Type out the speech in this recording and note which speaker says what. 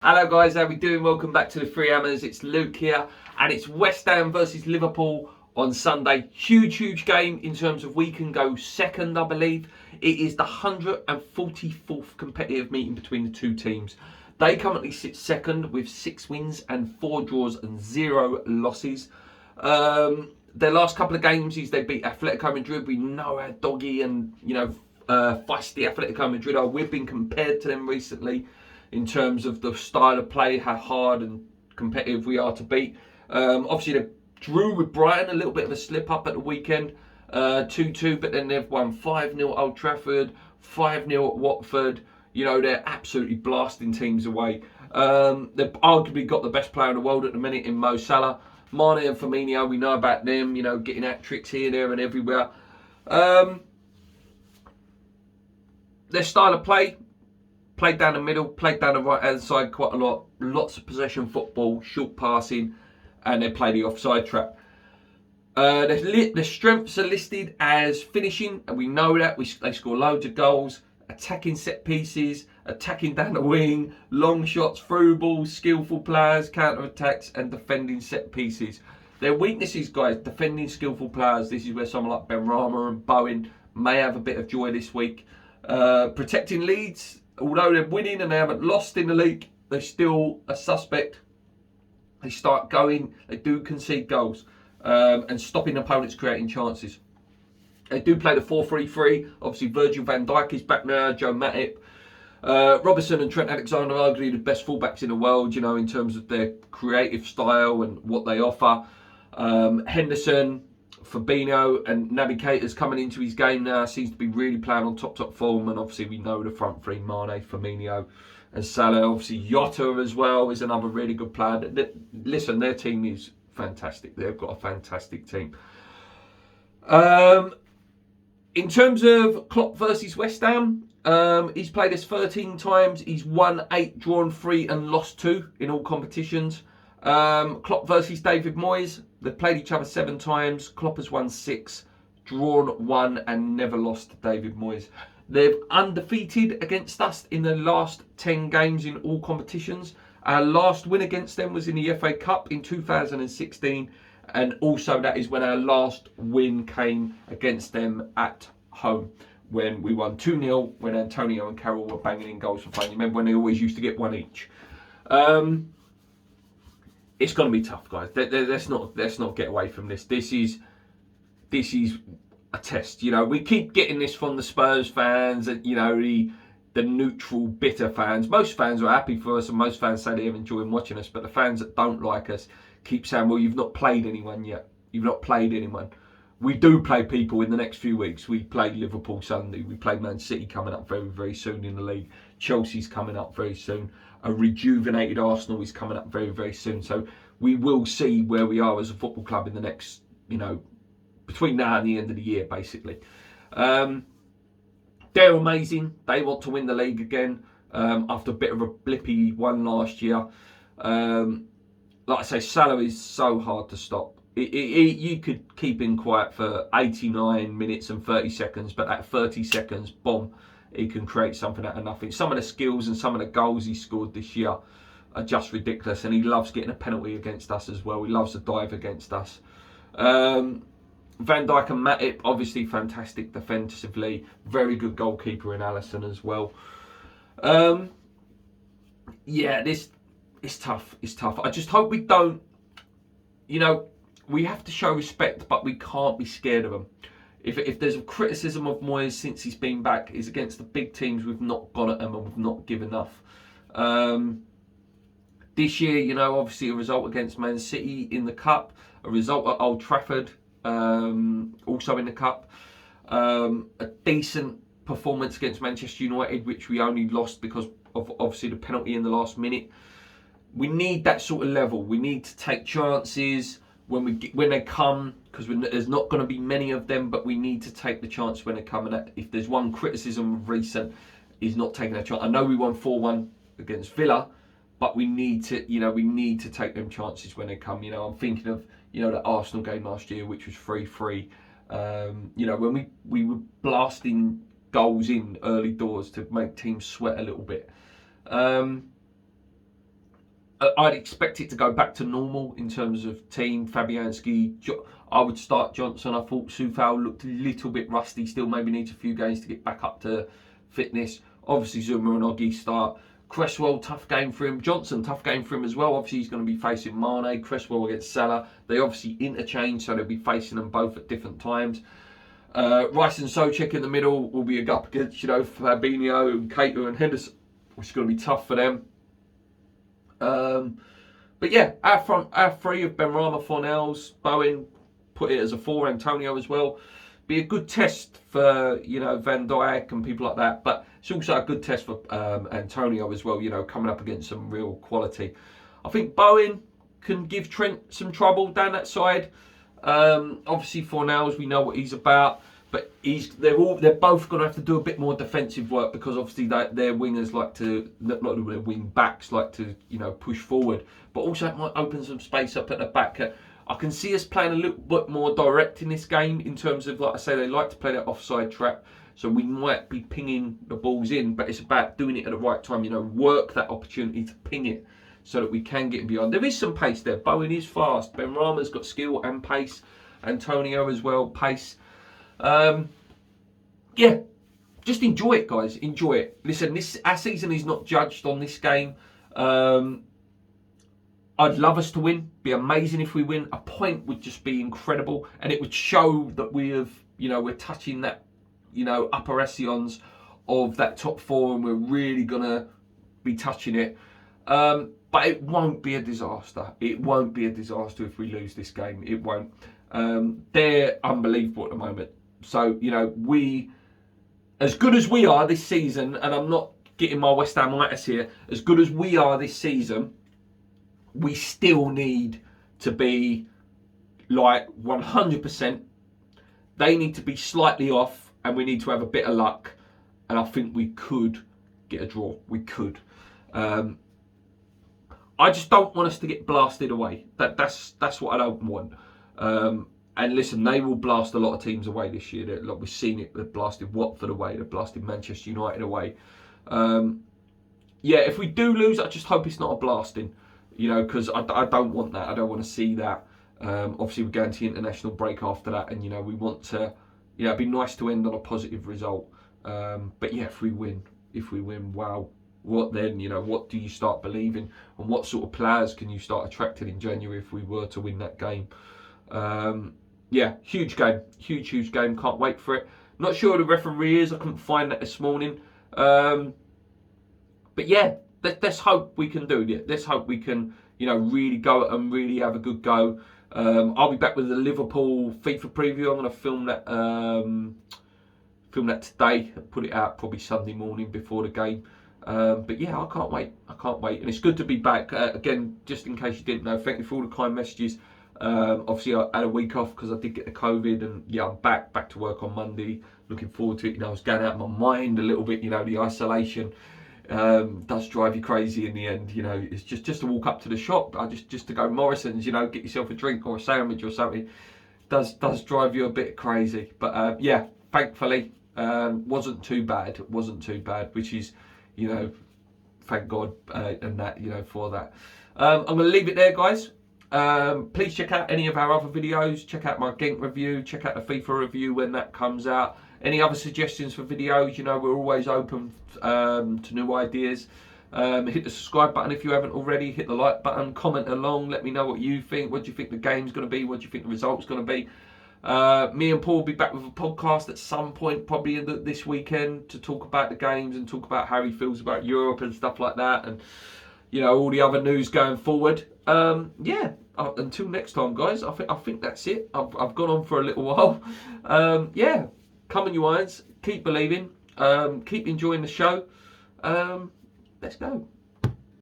Speaker 1: Hello guys, how we doing? Welcome back to the Three Hammers. It's Luke here, and it's West Ham versus Liverpool on Sunday. Huge game in terms of we can go second, I believe. It is the 144th competitive meeting between the two teams. They currently sit second with 6 wins and 4 draws and 0 losses. Their last couple of games is they beat Atletico Madrid. We know how doggy and feisty Atletico Madrid are. We've been compared to them recently in terms of the style of play, how hard and competitive we are to beat. Obviously, they drew with Brighton, a little bit of a slip up at the weekend, 2-2, but then they've won 5-0 at Old Trafford, 5-0 at Watford. You know, they're absolutely blasting teams away. They've arguably got the best player in the world at the minute in Mo Salah. Mane and Firmino, we know about them, you know, getting hat-tricks here, there and everywhere. Their style of play, played down the middle, played down the right-hand side quite a lot. Lots of possession football, short passing, and they play the offside trap. The strengths are listed as finishing, and we know that. They score loads of goals, attacking set pieces, attacking down the wing, long shots, through balls, skillful players, counter-attacks, and defending set pieces. Their weaknesses, guys, defending skillful players. This is where someone like Benrahma and Bowen may have a bit of joy this week. Protecting leads, although they're winning and they haven't lost in the league, they're still a suspect. They start going, they do concede goals, and stopping opponents creating chances. They do play the 4-3-3. Obviously, Virgil van Dijk is back now, Joe Matip. Robertson and Trent Alexander are arguably the best fullbacks in the world, you know, in terms of their creative style and what they offer. Henderson, Fabinho and Naby Keita's coming into his game now, seems to be really playing on top form, and obviously we know the front three, Mane, Firmino and Salah. Obviously Jota as well is another really good player. Listen, their team is fantastic. They've got a fantastic team. In terms of Klopp versus West Ham, he's played us 13 times. He's won 8, drawn 3 and lost 2 in all competitions. Klopp versus David Moyes, they've played each other 7 times. Klopp has won 6, drawn 1 and never lost to David Moyes. They've undefeated against us in the last 10 games in all competitions. Our last win against them was in the FA Cup in 2016, and also that is when our last win came against them at home, when we won 2-0 when Antonio and Carroll were banging in goals for fun. You remember when they always used to get 1 each. It's going to be tough, guys. Let's not get away from this. This is a test. You know, we keep getting this from the Spurs fans and, you know, the neutral, bitter fans. Most fans are happy for us, and most fans say they're enjoying watching us. But the fans that don't like us keep saying, "Well, you've not played anyone yet. You've not played anyone." We do play people in the next few weeks. We play Liverpool Sunday. We play Man City coming up very soon in the league. Chelsea's coming up very soon. A rejuvenated Arsenal is coming up very soon. So we will see where we are as a football club in the next, you know, between now and the end of the year, basically. They're amazing. They want to win the league again after a bit of a blippy one last year. Like I say, Salah is so hard to stop. You could keep him quiet for 89 minutes and 30 seconds, but at 30 seconds, boom, he can create something out of nothing. Some of the skills and some of the goals he scored this year are just ridiculous, and he loves getting a penalty against us as well. He loves to dive against us. Van Dijk and Matip, obviously fantastic defensively. Very good goalkeeper in Alisson as well. It's tough. It's tough. I just hope we don't, you know, we have to show respect, but we can't be scared of them. If there's a criticism of Moyes since he's been back, is against the big teams. We've not gone at them and we've not given enough. This year, you know, obviously a result against Man City in the Cup, a result at Old Trafford, also in the Cup, a decent performance against Manchester United, which we only lost because of obviously the penalty in the last minute. We need that sort of level. We need to take chances when they come, because there's not going to be many of them, but we need to take the chance when they come. And if there's one criticism of recent, is not taking a chance. I know we won 4-1 against Villa, but we need to take them chances when they come. You know, I'm thinking of, you know, the Arsenal game last year, which was 3-3. You know, when we were blasting goals in early doors to make teams sweat a little bit. I'd expect it to go back to normal in terms of team. Fabianski, I would start Johnson. I thought Soufal looked a little bit rusty still, maybe needs a few games to get back up to fitness. Obviously Zuma and Oggy start. Cresswell, tough game for him. Johnson, tough game for him as well. Obviously he's going to be facing Mane. Cresswell against Salah. They obviously interchange, so they'll be facing them both at different times. Rice and Soucek in the middle will be up against, Fabinho and Keita and Henderson, which is going to be tough for them. But yeah, our three of Benrahma, Fornells, Bowen, put it as a 4, Antonio as well. Be a good test for, Van Dijk and people like that. But it's also a good test for Antonio as well, coming up against some real quality. I think Bowen can give Trent some trouble down that side. Obviously Fornells, we know what he's about. But they're both going to have to do a bit more defensive work, because obviously their wingers like to, not their wing backs like to, push forward. But also it might open some space up at the back. I can see us playing a little bit more direct in this game in terms of, like I say, they like to play that offside trap. So we might be pinging the balls in, but it's about doing it at the right time. Work that opportunity to ping it so that we can get beyond. There is some pace there. Bowen is fast. Benrahma's got skill and pace. Antonio as well, pace. Yeah, just enjoy it, guys. Enjoy it. Listen, our season is not judged on this game. I'd love us to win. Be amazing if we win. A point would just be incredible, and it would show that we're touching that, upper echelons of that top 4, and we're really gonna be touching it. But it won't be a disaster. It won't be a disaster if we lose this game. It won't. They're unbelievable at the moment. So, we, as good as we are this season, and I'm not getting my West Hamitis here, as good as we are this season, we still need to be like 100%. They need to be slightly off, and we need to have a bit of luck. And I think we could get a draw. We could. I just don't want us to get blasted away. That's what I don't want. And listen, they will blast a lot of teams away this year. Like we've seen it. They've blasted Watford away. They've blasted Manchester United away. If we do lose, I just hope it's not a blasting. Because I don't want that. I don't want to see that. Obviously, we're going to the international break after that. And, we want to, it'd be nice to end on a positive result. But yeah, if we win, wow. What then? What do you start believing? And what sort of players can you start attracting in January if we were to win that game? Huge game. Huge game. Can't wait for it. Not sure who the referee is. I couldn't find that this morning. But yeah, let's hope we can do it. Let's hope we can, really go and really have a good go. I'll be back with the Liverpool FIFA preview. I'm going to film that today. Put it out probably Sunday morning before the game. But yeah, I can't wait. And it's good to be back. Again, just in case you didn't know, thank you for all the kind messages. Obviously, I had a week off because I did get the COVID, and yeah, I'm back to work on Monday. Looking forward to it. I was going out of my mind a little bit. The isolation does drive you crazy in the end. It's just to walk up to the shop. Just to go Morrison's. Get yourself a drink or a sandwich or something. Does drive you a bit crazy. But yeah, thankfully, wasn't too bad. Which is, thank God, and that, for that. I'm going to leave it there, guys. Please check out any of our other videos. Check out my Genk review. Check out the FIFA review when that comes out. Any other suggestions for videos? We're always open to new ideas. Hit the subscribe button if you haven't already. Hit the like button. Comment along. Let me know what you think. What do you think the game's going to be? What do you think the result's going to be? Me and Paul will be back with a podcast at some point, probably this weekend, to talk about the games and talk about how he feels about Europe and stuff like that, and all the other news going forward. Until next time, guys. I think that's it. I've gone on for a little while. Come on, you irons. Keep believing. Keep enjoying the show. Let's go.